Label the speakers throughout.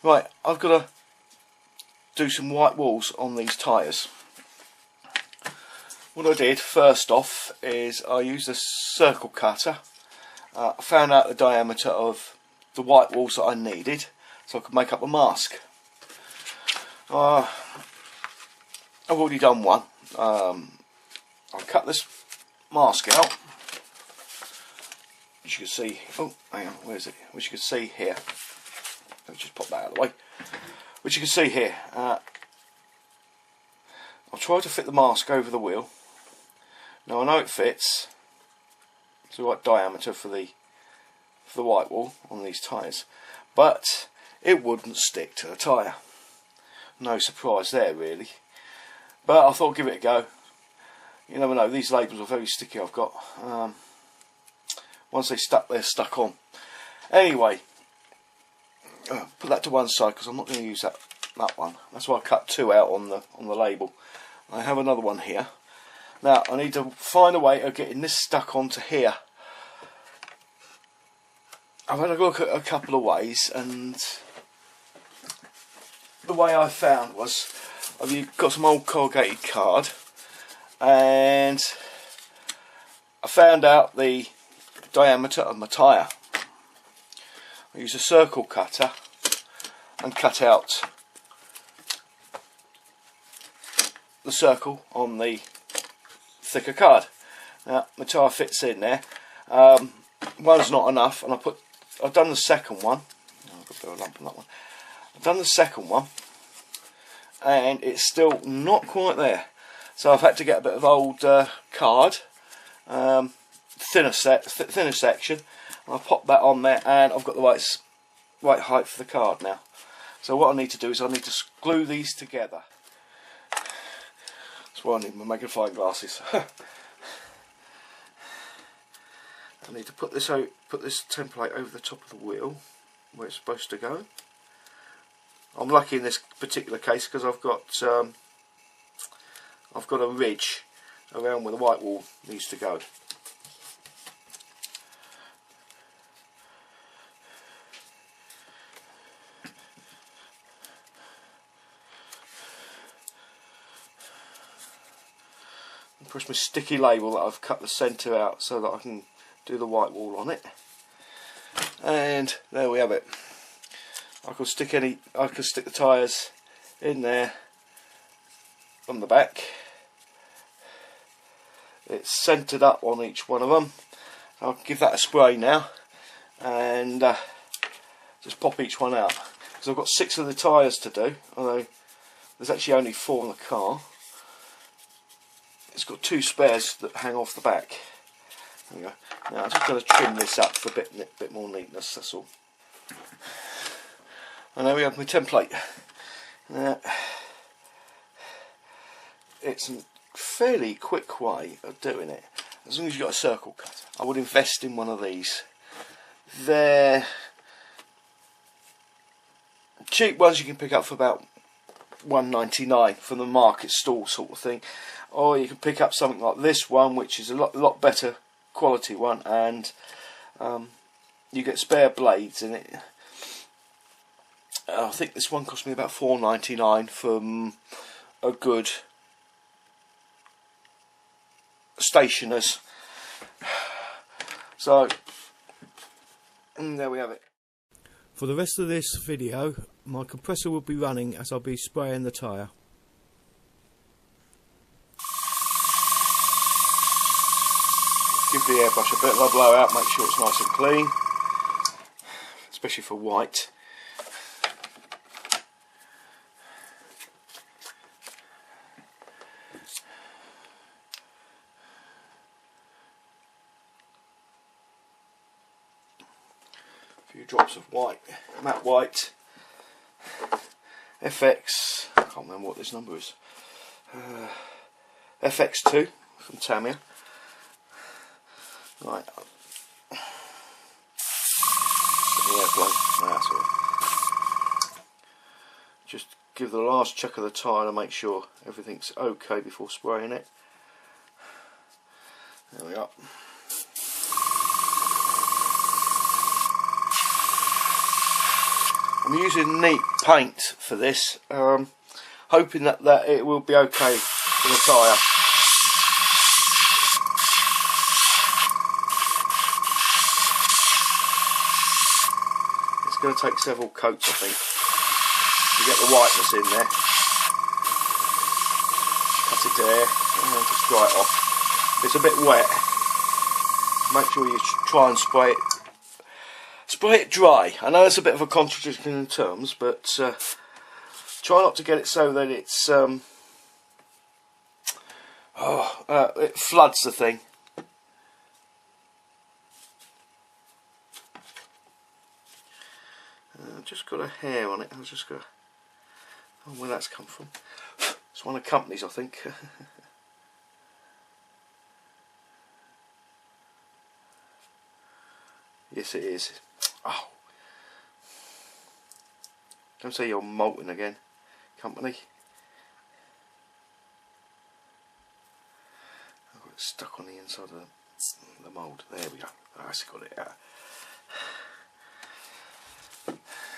Speaker 1: Right, I've got to do some white walls on these tyres. What I did first off is I used a circle cutter. I found out the diameter of the white walls that I needed so I could make up a mask. I've already done one. I'll cut this mask out, as you can see. Oh, hang on, where is it? Which you can see here. Let me just pop that out of the way. Which you can see here. I'll try to fit the mask over the wheel. Now I know it fits. It's the right diameter for the white wall on these tyres, but it wouldn't stick to the tyre. No surprise there really. But I thought I'd give it a go. You never know, these labels are very sticky. I've got once they're stuck on. Anyway, put that to one side because I'm not going to use that one. That's why I cut two out on the label. I have another one here. Now I need to find a way of getting this stuck onto here. I've had a look at a couple of ways, and the way I found was I've got some old corrugated card, and I found out the diameter of my tyre. I used a circle cutter and cut out the circle on the thicker card. Now my tyre fits in there. One's not enough, and I've done the second one. Oh, I've got a bit of a lump on that one. I've done the second one, and it's still not quite there. So I've had to get a bit of old card, thinner section. I'll pop that on there, and I've got the right height for the card now. So what I need to do is I need to glue these together. That's why I need my magnifying glasses. I need to put this template over the top of the wheel where it's supposed to go. I'm lucky in this particular case because I've got a ridge around where the white wall needs to go. Press my sticky label that I've cut the centre out so that I can do the white wall on it, and there we have it. I could stick the tyres in there on the back. It's centred up on each one of them. I'll give that a spray now and just pop each one out, because I've got 6 of the tyres to do, although there's actually only 4 in the car. It's got 2 spares that hang off the back. There we go. Now I'm just going to trim this up for a bit more neatness, that's all. And there we have my template. It's a fairly quick way of doing it, as long as you've got a circle cutter. I would invest in one of these. They're cheap ones you can pick up for about £1.99 from the market stall sort of thing, or you can pick up something like this one, which is a lot better quality one, and you get spare blades in it. I think this one cost me about £4.99 from a good stationers. So there we have it. For the rest of this video, my compressor will be running as I'll be spraying the tyre. Give the airbrush a bit of a blowout, make sure it's nice and clean, especially for white. A few drops of white, matte white, FX, I can't remember what this number is, FX2 from Tamiya. Right, the airplane. That's all. Just give the last check of the tyre to make sure everything's okay before spraying it. There we are. I'm using neat paint for this, hoping that it will be okay with the tyre. It's going to take several coats, I think, to get the whiteness in there. Cut it there and just dry it off. If it's a bit wet, make sure you try and spray it dry. I know it's a bit of a contradiction in terms, but try not to get it so that it's it floods the thing. I've just got a hair on it. I was just got. Oh, where that's come from? It's one of the companies, I think. Yes, it is. Oh, don't say you're molten again, company. I've got it stuck on the inside of the mould. There we go. Oh, I've got it out.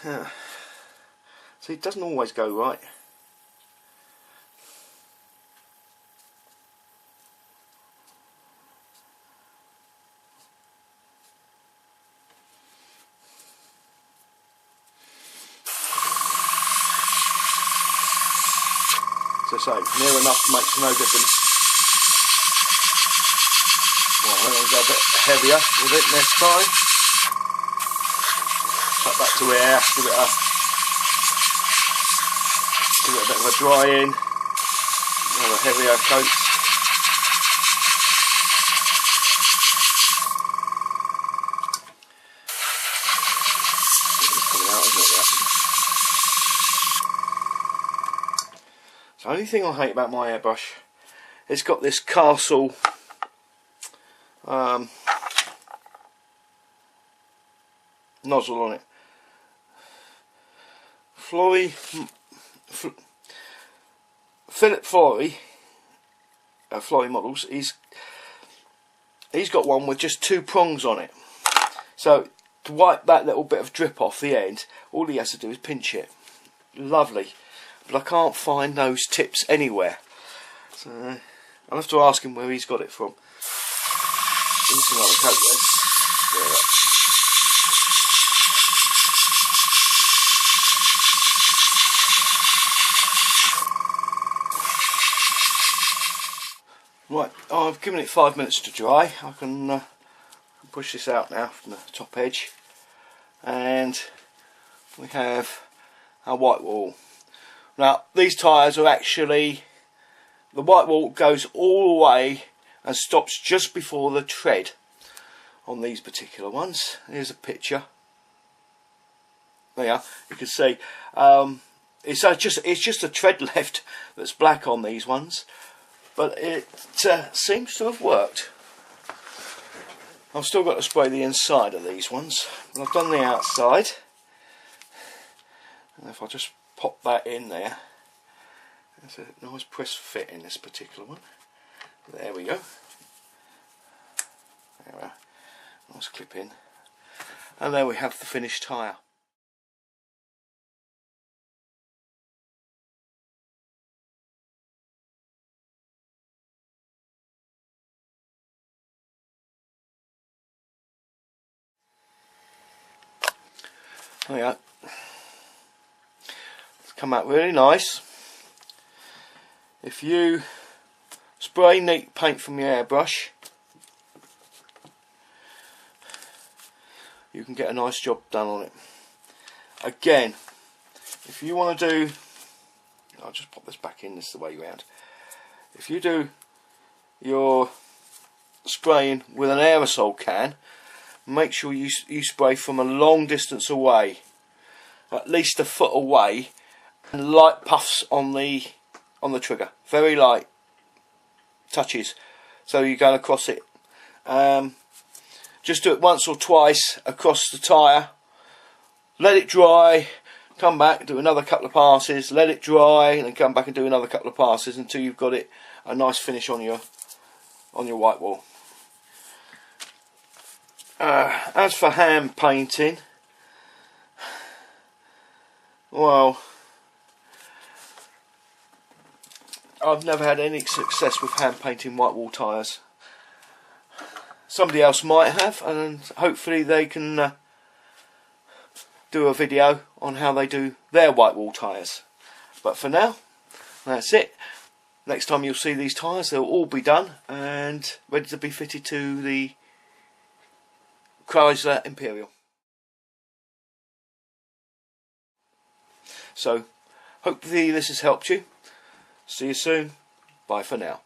Speaker 1: Yeah. See, it doesn't always go right. As I say, near enough makes no difference. Well, I'm going to go a bit heavier with it next time. Cut that to air, give it a bit of a dry in. Have a heavier coat. It's coming out, isn't it? The only thing I hate about my airbrush, it's got this castle nozzle on it. Philip Flory models, he's got one with just 2 prongs on it. So to wipe that little bit of drip off the end, all he has to do is pinch it. Lovely. But I can't find those tips anywhere, so I'll have to ask him where he's got it from. Another coat then. Yeah. Right, I've given it 5 minutes to dry. I can push this out now from the top edge, and we have our white wall. Now these tyres are actually, the white wall goes all the way and stops just before the tread on these particular ones. Here's a picture. There you can see it's just a tread left that's black on these ones, but it seems to have worked. I've still got to spray the inside of these ones, but I've done the outside, and if I just pop that in there, there's a nice press fit in this particular one. There we go. There we are. Nice clip in, and there we have the finished tyre. There we go. It's come out really nice. If you spray neat paint from your airbrush, you can get a nice job done on it. Again, if you want to do, I'll just pop this back in, this is the way round. If you do your spraying with an aerosol can, make sure you spray from a long distance away, at least a foot away, and light puffs on the trigger, very light touches, so you're going across it. Just do it once or twice across the tyre, let it dry, come back, do another couple of passes, let it dry, and then come back and do another couple of passes until you've got it a nice finish on your white wall. As for hand painting, well, I've never had any success with hand painting white wall tyres. Somebody else might have, and hopefully they can do a video on how they do their white wall tyres. But for now, that's it. Next time you'll see these tyres, they'll all be done and ready to be fitted to the Chrysler Imperial. So, hopefully this has helped you. See you soon. Bye for now.